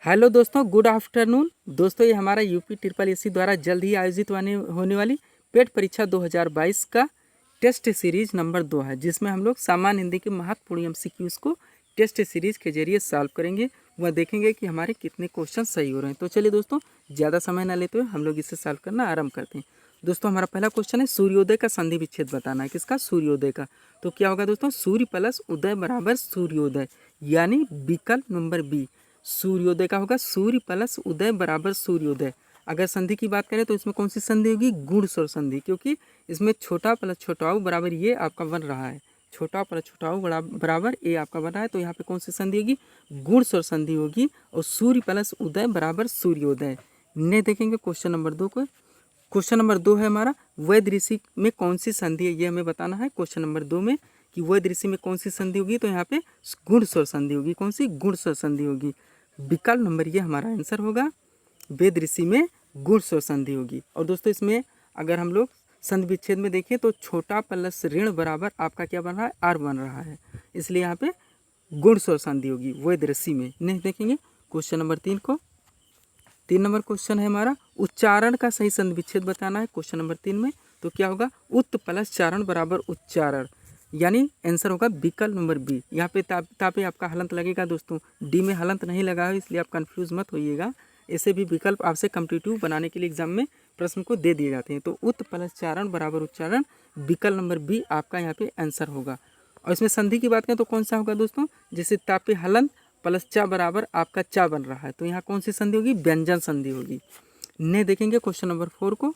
Hello दोस्तों, good afternoon. दोस्तों, ये हमारा यूपी ट्रिपल एसी द्वारा जल्द ही आयोजित होने वाली पेट परीक्षा 2022 का टेस्ट सीरीज नंबर 2 है, जिसमें हम लोग सामान्य हिंदी के महत्वपूर्ण एमसीक्यूज को टेस्ट सीरीज के जरिए सॉल्व करेंगे। वह देखेंगे कि हमारे कितने क्वेश्चन सही हो रहे हैं। तो चलिए दोस्तों, ज़्यादा समय ना लेते हुए हम लोग इसे सॉल्व करना आरंभ करते हैं। दोस्तों, हमारा पहला क्वेश्चन है सूर्योदय का संधि विच्छेद बताना है। किसका? सूर्योदय का। तो क्या होगा दोस्तों? सूर्य प्लस उदय बराबर सूर्योदय, यानी विकल्प नंबर बी सूर्योदय का होगा। सूर्य प्लस उदय बराबर सूर्योदय। अगर संधि की बात करें तो इसमें कौन सी संधि होगी? गुण स्वर संधि, क्योंकि इसमें छोटा प्लस छोटाऊ बराबर ये आपका बन रहा है। छोटा प्लस छोटाऊ बराबर ए आपका बन रहा है, तो यहाँ पे कौन सी संधि होगी? गुण स्वर संधि होगी। और सूर्य प्लस उदय बराबर सूर्योदय। ने देखेंगे क्वेश्चन नंबर 2 को। क्वेश्चन नंबर 2 है हमारा, वैध ऋषि में कौन सी संधि है, ये हमें बताना है क्वेश्चन नंबर 2 में कि वैध ऋषि में कौन सी संधि होगी। तो यहाँ पे गुण स्वर संधि होगी। कौन सी? गुण स्वर संधि होगी। विकल्प नंबर ये हमारा आंसर होगा। वेद ऋषि में गुण स्वर संधि होगी। और दोस्तों, इसमें अगर हम लोग संधि विच्छेद में देखें तो छोटा प्लस ऋण बराबर आपका क्या बन रहा है? आर बन रहा है, इसलिए यहाँ पे गुण स्वर संधि होगी वेद ऋषि में। नहीं देखेंगे क्वेश्चन नंबर 3 को। 3 नंबर क्वेश्चन है हमारा, उच्चारण का सही संधि विच्छेद बताना है क्वेश्चन नंबर 3 में। तो क्या होगा? उत प्लस चारण बराबर उच्चारण, यानी आंसर होगा विकल्प नंबर बी। यहाँ पे तापे आपका हलंत लगेगा दोस्तों, डी में हलंत नहीं लगा है, इसलिए आप कंफ्यूज मत होइएगा। ऐसे भी विकल्प आपसे कॉम्पिटिटिव बनाने के लिए एग्जाम में प्रश्न को दे दिए जाते हैं। तो उत प्लस चारण बराबर उच्चारण, विकल्प नंबर बी आपका यहाँ पे आंसर होगा। और इसमें संधि की बात करें तो कौन सा होगा दोस्तों? जैसे तापे हलंत प्लस चा बराबर आपका चा बन रहा है, तो यहाँ कौन सी संधि होगी? व्यंजन संधि होगी। ने देखेंगे क्वेश्चन नंबर 4 को।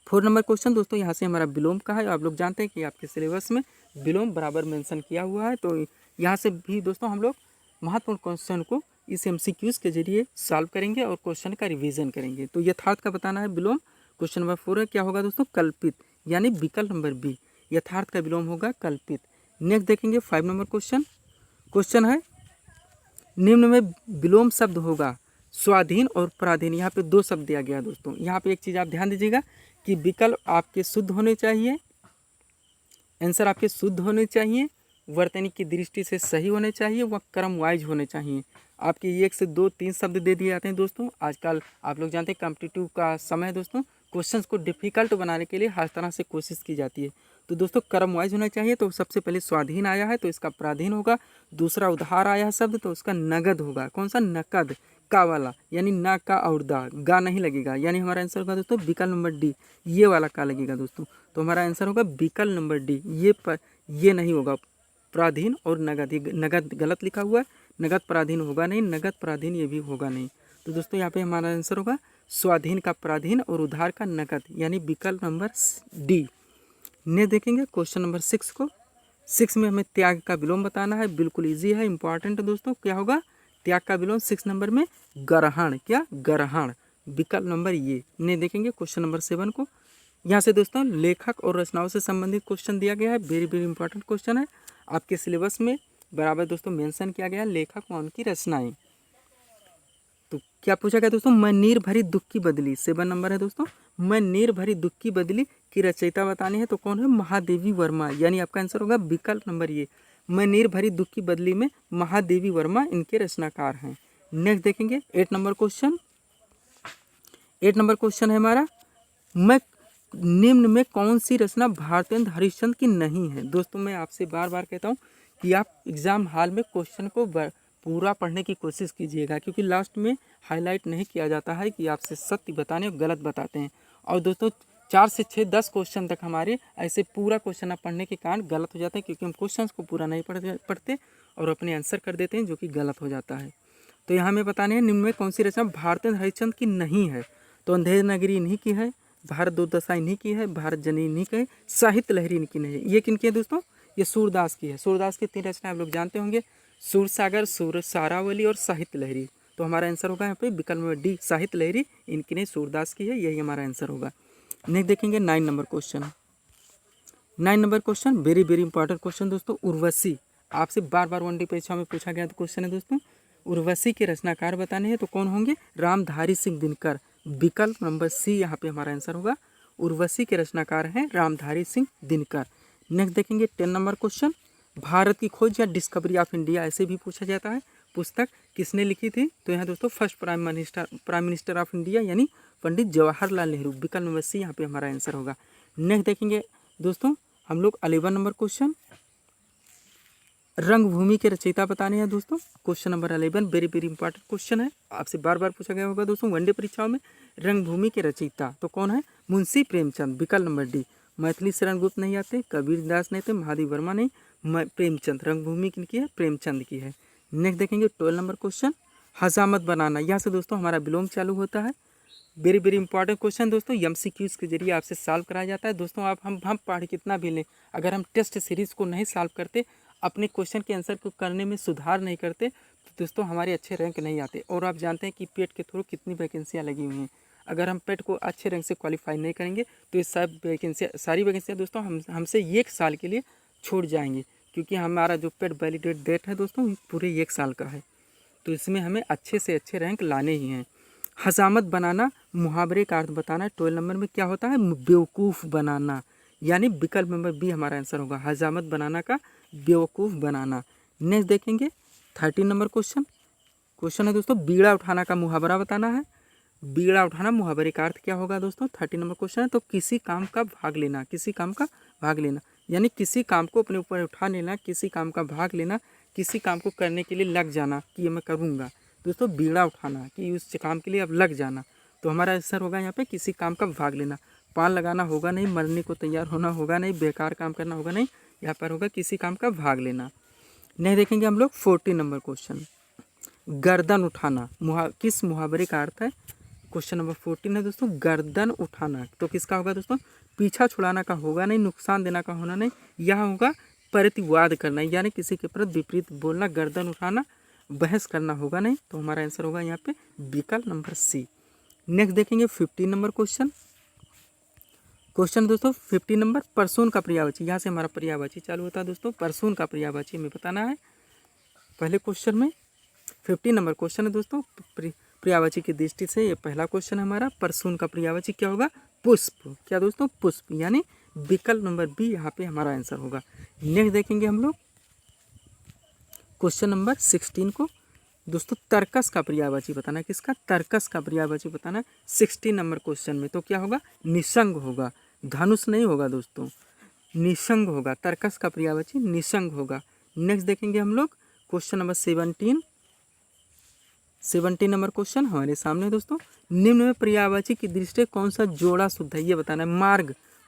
4 नंबर क्वेश्चन दोस्तों, यहाँ से हमारा विलोम का है। आप लोग जानते हैं कि आपके सिलेबस में विलोम बराबर मेंशन किया हुआ है। तो यहाँ से भी दोस्तों हम लोग महत्वपूर्ण क्वेश्चन को इस एमसीक्यूज के जरिए सॉल्व करेंगे और क्वेश्चन का रिवीजन करेंगे। तो यथार्थ का बताना है विलोम। क्वेश्चन नंबर 4 है, क्या होगा दोस्तों? कल्पित, यानी विकल्प नंबर बी यथार्थ का विलोम होगा कल्पित। नेक्स्ट देखेंगे 5 नंबर क्वेश्चन। क्वेश्चन है, निम्न में विलोम शब्द होगा स्वाधीन और पराधीन। यहाँ पे 2 शब्द दिया गया दोस्तों। यहाँ पे एक चीज़ आप ध्यान दीजिएगा कि विकल्प आपके शुद्ध होने चाहिए, आंसर आपके शुद्ध होने चाहिए, वर्तनी की दृष्टि से सही होने चाहिए, व क्रम वाइज होने चाहिए। आपके 1 से 2 3 शब्द दे दिए जाते हैं दोस्तों। आजकल आप लोग जानते हैं कॉम्पिटिटिव का समय है दोस्तों, क्वेश्चंस को डिफिकल्ट बनाने के लिए हर तरह से कोशिश की जाती है। तो दोस्तों क्रम वाइज होना चाहिए। तो सबसे पहले स्वाधीन आया है तो इसका पराधीन होगा। दूसरा उधार आया है शब्द तो उसका नगद होगा। कौन सा? नकद का वाला, यानी ना का और दा, गा नहीं लगेगा, यानी हमारा आंसर होगा दोस्तों विकल्प नंबर डी, ये वाला का लगेगा दोस्तों। तो हमारा आंसर होगा विकल्प नंबर डी। ये नहीं होगा पराधीन और नगद, ये नगद गलत लिखा हुआ है। नगद पराधीन होगा नहीं, नगद पराधीन ये भी होगा नहीं। तो दोस्तों यहाँ पे हमारा आंसर होगा स्वाधीन का पराधीन और उधार का नगद, यानी विकल्प नंबर डी। ने देखेंगे क्वेश्चन नंबर 6 को। 6 में हमें त्याग का विलोम बताना है। बिल्कुल इजी है, इंपॉर्टेंट है दोस्तों। क्या होगा? त्याग का विलोम 6 नंबर में ग्रहण। क्या? ग्रहण, विकल्प नंबर ये। ने देखेंगे क्वेश्चन नंबर 7 को। यहाँ से दोस्तों लेखक और रचनाओं से संबंधित क्वेश्चन दिया गया है। वेरी वेरी इंपॉर्टेंट क्वेश्चन है। आपके सिलेबस में बराबर दोस्तों मेंशन किया गया है लेखक व उनकी रचनाएं। तो क्या पूछा गया दोस्तों? मैं नीर भरी दुख की बदली, 7 नंबर है दोस्तों। मैं नीर भरी दुख की बदली की रचयिता बतानी है तो कौन है? महादेवी वर्मा, यानी आपका आंसर होगा विकल्प नंबर ये। मैं नीर भरी दुख की बदली में महादेवी वर्मा इनके रचनाकार हैं। नेक्स्ट देखेंगे 8 नंबर क्वेश्चन। 8 नंबर क्वेश्चन है हमारा, मैं निम्न में कौन सी रचना भारतेंद्र हरिश्चंद्र की नहीं है। दोस्तों मैं आपसे बार बार कहता हूँ कि आप एग्ज़ाम हॉल में क्वेश्चन को पूरा पढ़ने की कोशिश कीजिएगा, क्योंकि लास्ट में हाईलाइट नहीं किया जाता है कि आपसे सत्य बताने और गलत बताते हैं। और दोस्तों 4 से 6 10 क्वेश्चन तक हमारे ऐसे पूरा क्वेश्चन आप पढ़ने के कारण गलत हो जाते हैं, क्योंकि हम क्वेश्चन को पूरा नहीं पढ़ते और अपने आंसर कर देते हैं, जो कि गलत हो जाता है। तो यहाँ हमें बताने हैं निम्न में कौन सी रचना भारतेंद्र हरिश्चंद्र की नहीं है। तो अंधेर नगरी इन्हीं की है, भारत दुर्दशा इन्हीं की है, भारत जननी इन्हीं की है, साहित्य लहरी इनकी नहीं है। ये किनकी है दोस्तों? ये सूरदास की है। सूरदास की 3 रचनाएं आप लोग जानते होंगे, सूरसागर, सूर सारावली और साहित्य लहरी। तो हमारा आंसर होगा यहाँ पे विकल्प नंबर डी, साहित्य लहरी इनकी नहीं, सूरदास की है, यही हमारा आंसर होगा। नेक्स्ट देखेंगे 9 number question. 9 number question very very important question दोस्तों। उर्वशी, आपसे बार बार वनडे परीक्षा में पूछा गया क्वेश्चन है दोस्तों। उर्वशी के रचनाकार बताने हैं तो कौन होंगे? रामधारी सिंह दिनकर, विकल्प नंबर सी यहाँ पे हमारा आंसर होगा। उर्वशी के रचनाकार हैं रामधारी सिंह दिनकर। नेक्स्ट देखेंगे 10 नंबर क्वेश्चन। भारत की खोज या डिस्कवरी ऑफ इंडिया ऐसे भी पूछा जाता है। पुस्तक किसने लिखी थी? तो यहाँ दोस्तों first prime minister of India यानी पंडित जवाहरलाल नेहरू। विकल्प नंबर सी यहाँ पे हमारा आंसर होगा। नेक्स्ट देखेंगे दोस्तों हम लोग 11 नंबर क्वेश्चन, रंगभूमि के रचयिता बताने हैं दोस्तों। Question number 11 very very important question है, आपसे बार बार पूछा गया होगा दोस्तों वनडे परीक्षाओं में। रंगभूमि के रचयिता तो कौन है? मुंशी प्रेमचंद। विकल्प नंबर डी। मैथिली शरण गुप्त नहीं आते, कबीर दास नहीं थे, महादेव वर्मा नहीं, प्रेमचंद। रंगभूमि की है? प्रेमचंद की है। नेक्स्ट देखेंगे 12 नंबर क्वेश्चन, हजामत बनाना। यहाँ से दोस्तों हमारा विलोम चालू होता है। वेरी वेरी इंपॉर्टेंट क्वेश्चन दोस्तों, MCQs के जरिए आपसे सॉल्व कराया जाता है दोस्तों। आप हम पढ़ कितना भी लें, अगर हम टेस्ट सीरीज़ को नहीं सॉल्व करते, अपने क्वेश्चन के आंसर को करने में सुधार नहीं करते, तो दोस्तों हमारे अच्छे रैंक नहीं आते। और आप जानते हैं कि पेट के थ्रू कितनी वैकेंसियाँ लगी हुई हैं। अगर हम पेट को अच्छे रैंक से क्वालिफाई नहीं करेंगे तो ये सारी वैकेंसियाँ दोस्तों हमसे 1 साल के लिए छूट जाएंगी, क्योंकि हमारा जो पेट वैलिडेट डेट है दोस्तों पूरे 1 साल का है। तो इसमें हमें अच्छे से अच्छे रैंक लाने ही हैं। हजामत बनाना, मुहावरे का अर्थ बताना। 12 नंबर में क्या होता है? बेवकूफ़ बनाना, यानी विकल्प नंबर बी हमारा आंसर होगा। हजामत बनाना का बेवकूफ़ बनाना। नेक्स्ट देखेंगे 13 नंबर क्वेश्चन है दोस्तों, बीड़ा उठाना का मुहावरा बताना है। बीड़ा उठाना मुहावरे का अर्थ क्या होगा दोस्तों? 13 नंबर क्वेश्चन है। तो किसी काम का भाग लेना, किसी काम का भाग लेना, यानी किसी काम को अपने ऊपर उठा लेना, किसी काम का भाग लेना, किसी काम को करने के लिए लग जाना कि ये मैं करूँगा दोस्तों। बीड़ा उठाना कि उस काम के लिए अब लग जाना, तो हमारा आंसर होगा यहाँ पे किसी काम का भाग लेना। पान लगाना होगा नहीं, मरने को तैयार होना होगा नहीं, बेकार काम करना होगा नहीं, यहाँ पर होगा किसी काम का भाग लेना। नहीं देखेंगे हम लोग 14 नंबर क्वेश्चन, गर्दन उठाना किस मुहावरे का अर्थ है? क्वेश्चन नंबर 14 है दोस्तों, गर्दन उठाना तो किसका होगा दोस्तों? पीछा छुड़ाना का होगा नहीं, नुकसान देना का होना नहीं, यह होगा प्रतिवाद करना, यानी किसी के प्रति विपरीत बोलना। गर्दन उठाना बहस करना होगा नहीं, तो हमारा आंसर होगा यहाँ पे विकल्प नंबर सी। नेक्स्ट देखेंगे 15 नंबर क्वेश्चन दोस्तों 15 नंबर, परसून का पर्यायवाची। यहाँ से हमारा पर्यायवाची चालू होता है दोस्तों। परसून का पर्यायवाची हमें बताना है पहले क्वेश्चन में। 15 नंबर क्वेश्चन है दोस्तों, पर्यायवाची की दृष्टि से ये पहला क्वेश्चन है हमारा। परसून का पर्यायवाची क्या होगा? पुष्प। क्या दोस्तों? पुष्प, यानी विकल्प नंबर बी यहाँ पे हमारा आंसर होगा। नेक्स्ट देखेंगे हम लोग क्वेश्चन नंबर 16 को दोस्तों, तर्कस का पर्यायवाची बताना है। किसका? तर्कस का पर्यायवाची बताना है 16 नंबर क्वेश्चन में। तो क्या होगा? निसंग होगा, धनुष नहीं होगा दोस्तों, निसंग होगा। तर्कस का पर्यायवाची निसंग होगा। नेक्स्ट देखेंगे हम लोग क्वेश्चन नंबर 17 नंबर क्वेश्चन हमारे सामने दोस्तों, निम्न में पर्यायवाची की दृष्टि कौन सा जोड़ा शुद्ध है ये बताना है।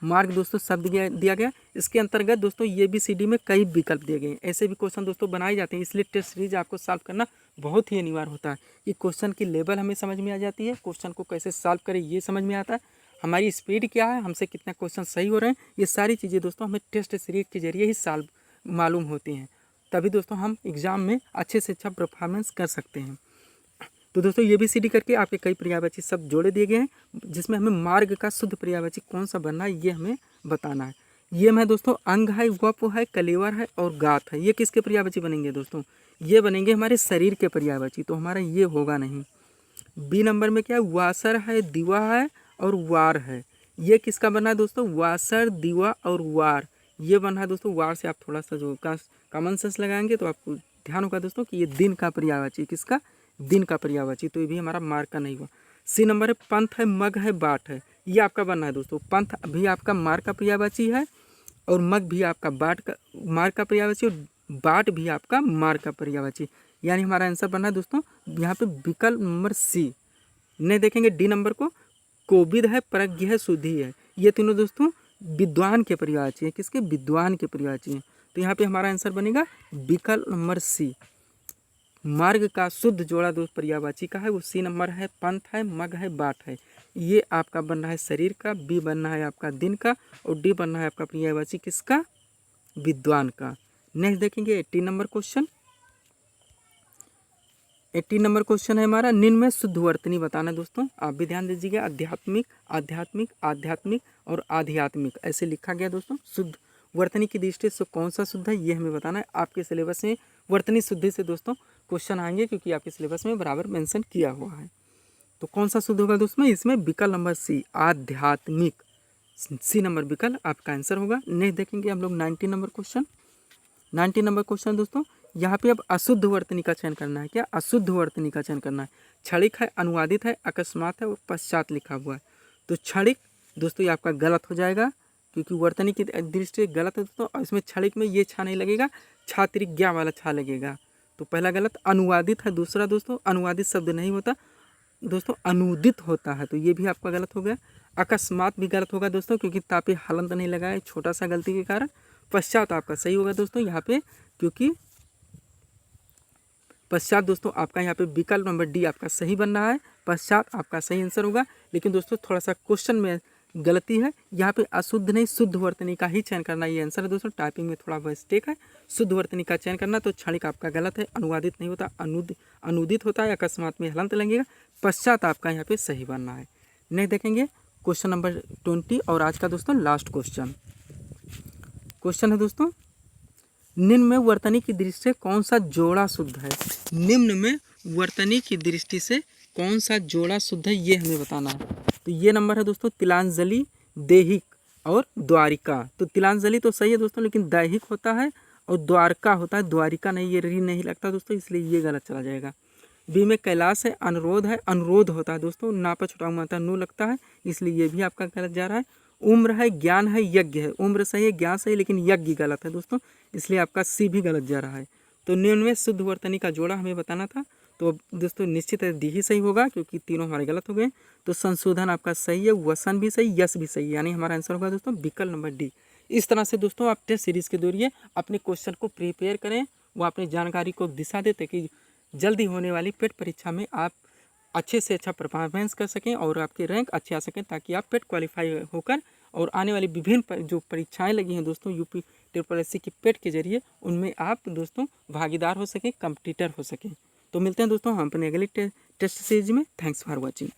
मार्ग दोस्तों शब्द दिया गया, इसके अंतर्गत दोस्तों ABCD में कई विकल्प दिए गए हैं। ऐसे भी क्वेश्चन दोस्तों बनाए जाते हैं, इसलिए टेस्ट सीरीज आपको सॉल्व करना बहुत ही अनिवार्य होता है। ये क्वेश्चन की लेवल हमें समझ में आ जाती है, क्वेश्चन को कैसे सॉल्व करें ये समझ में आता है, हमारी स्पीड क्या है, हमसे कितना क्वेश्चन सही हो रहे हैं, ये सारी चीज़ें दोस्तों हमें टेस्ट सीरीज के जरिए ही सॉल्व मालूम होती हैं। तभी दोस्तों हम एग्ज़ाम में अच्छे से अच्छा परफॉर्मेंस कर सकते हैं। तो दोस्तों ABCD करके आपके कई पर्यायवाची शब्द जोड़े दिए गए हैं, जिसमें हमें मार्ग का शुद्ध पर्यायवाची कौन सा बनना है ये हमें बताना है। ये में दोस्तों अंग है, वप है, कलेवर है और गात है। ये किसके पर्यायवाची बनेंगे दोस्तों? ये बनेंगे हमारे शरीर के पर्यायवाची, तो हमारा ये होगा नहीं। बी नंबर में क्या है? वासर है, दीवा है और वार है। ये किसका बना है दोस्तों? वासर, दीवा और वार, ये बना है दोस्तों। वार से आप थोड़ा सा जो कॉमन सेंस लगाएंगे तो आपको ध्यान होगा दोस्तों कि ये दिन का पर्यायवाची, किसका? दिन का पर्यायवाची, तो ये भी हमारा मार्ग का नहीं हुआ। सी नंबर है पंथ है, मग है, बाट है। ये आपका बनना है दोस्तों। पंथ भी आपका मार्ग का पर्यायवाची है और मग भी आपका मार्ग का पर्यायवाची और बाट भी आपका मार्ग का पर्यायवाची, यानी हमारा आंसर बनना है दोस्तों यहाँ पे विकल्प नंबर सी। नहीं देखेंगे डी नंबर को, कोविद है, प्रज्ञ है, शुद्धि है। ये तीनों दोस्तों विद्वान के पर्यायवाची है। किसके? विद्वान के पर्यायवाची हैं। तो यहाँ पे हमारा आंसर बनेगा विकल्प नंबर सी। मार्ग का शुद्ध जोड़ा दो पर्यायवाची का है, वो सी नंबर है, पंथ है, मग है, बाट है। ये आपका बनना है शरीर का, बी बनना है आपका दिन का और डी बनना है आपका पर्यायवाची किसका? विद्वान का। नेक्स्ट देखेंगे 18 नंबर क्वेश्चन। 18 नंबर क्वेश्चन है हमारा, निम्न में शुद्ध वर्तनी बताना दोस्तों। आप भी ध्यान दीजिएगा, आध्यात्मिक, आध्यात्मिक, आध्यात्मिक और आध्यात्मिक ऐसे लिखा गया दोस्तों। शुद्ध वर्तनी की दृष्टि से कौन सा शुद्ध है ये हमें बताना है। आपके सिलेबस में वर्तनी शुद्धि से दोस्तों क्वेश्चन आएंगे, क्योंकि आपके सिलेबस में बराबर मेंशन किया हुआ है। तो कौन सा शुद्ध होगा दोस्तों? इसमें विकल्प नंबर सी, आध्यात्मिक। सी नंबर विकल्प आपका आंसर होगा। नेक्स्ट देखेंगे हम लोग 19 नंबर क्वेश्चन। 19 नंबर क्वेश्चन दोस्तों, यहाँ पे अब अशुद्ध वर्तनी का चयन करना है। क्या? अशुद्ध वर्तनी का चयन करना है। क्षणिक है, अनुवादित है, अकस्मात है और पश्चात लिखा हुआ है। तो क्षणिक दोस्तों ये आपका गलत हो जाएगा, क्योंकि वर्तनी की दृष्टि से गलत है दोस्तों। और इसमें क्षणिक में ये छा नहीं लगेगा, छात्रिज्ञा वाला छा लगेगा। तो पहला गलत। अनुवादित है दूसरा दोस्तों, अनुवादित शब्द नहीं होता दोस्तों, अनुदित होता है, तो ये भी आपका गलत हो गया। अकस्मात भी गलत होगा दोस्तों, क्योंकि तापी हलंत नहीं लगा है, छोटा सा गलती के कारण। पश्चात आपका सही होगा दोस्तों यहाँ पे, क्योंकि पश्चात दोस्तों आपका यहाँ पे विकल्प नंबर डी आपका सही बन रहा है। पश्चात आपका सही आंसर होगा। लेकिन दोस्तों थोड़ा सा क्वेश्चन में गलती है, यहाँ पे अशुद्ध नहीं शुद्ध वर्तनी का ही चयन करना, ये आंसर है दोस्तों। टाइपिंग में थोड़ा मिस्टेक है, शुद्ध वर्तनी का चयन करना। तो क्षणिक आपका गलत है, अनुवादित नहीं होता, अनुदित होता है, अकस्मात में हलंत लगेगा। पश्चात आपका यहाँ पे सही बनना है। नहीं देखेंगे क्वेश्चन नंबर 20 और आज का दोस्तों लास्ट क्वेश्चन है दोस्तों, निम्न में वर्तनी की दृष्टि से कौन सा जोड़ा शुद्ध है? निम्न में वर्तनी की दृष्टि से कौन सा जोड़ा शुद्ध है, ये हमें बताना है। तो ये नंबर है दोस्तों तिलांजलि, देहिक और द्वारिका। तो तिलांजलि तो सही है दोस्तों, लेकिन दैहिक होता है और द्वारका होता है, द्वारिका नहीं, ये री नहीं लगता दोस्तों, इसलिए ये गलत चला जाएगा। बी में कैलाश है, अनुरोध है, अनुरोध होता है दोस्तों, ना पर छुटा हुआ नु लगता है, इसलिए ये भी आपका गलत जा रहा है। उम्र है, ज्ञान है, यज्ञ है। उम्र सही है, ज्ञान सही, लेकिन यज्ञ गलत है दोस्तों, इसलिए आपका सी भी गलत जा रहा है। तो निम्न में शुद्ध वर्तनी का जोड़ा हमें बताना था। तो दोस्तों निश्चित है डी ही सही होगा, क्योंकि तीनों हमारे गलत हो गए। तो संशोधन आपका सही है, वसन भी सही, यश भी सही, यानी हमारा आंसर होगा दोस्तों विकल्प नंबर डी। इस तरह से दोस्तों आप टेस्ट सीरीज के जरिए अपने क्वेश्चन को प्रिपेयर करें, वो अपनी जानकारी को दिशा देते कि जल्दी होने वाली पेट परीक्षा में आप अच्छे से अच्छा परफॉर्मेंस कर सकें और आपके रैंक अच्छे आ सकें, ताकि आप पेट क्वालिफाई होकर और आने वाली विभिन्न जो परीक्षाएं लगी हैं दोस्तों यूपी ट्रिपल की पेट के जरिए, उनमें आप दोस्तों भागीदार हो सकें, कंपटीटर हो सकें। तो मिलते हैं दोस्तों हम अपने अगली टेस्ट सीरीज में। Thanks for watching.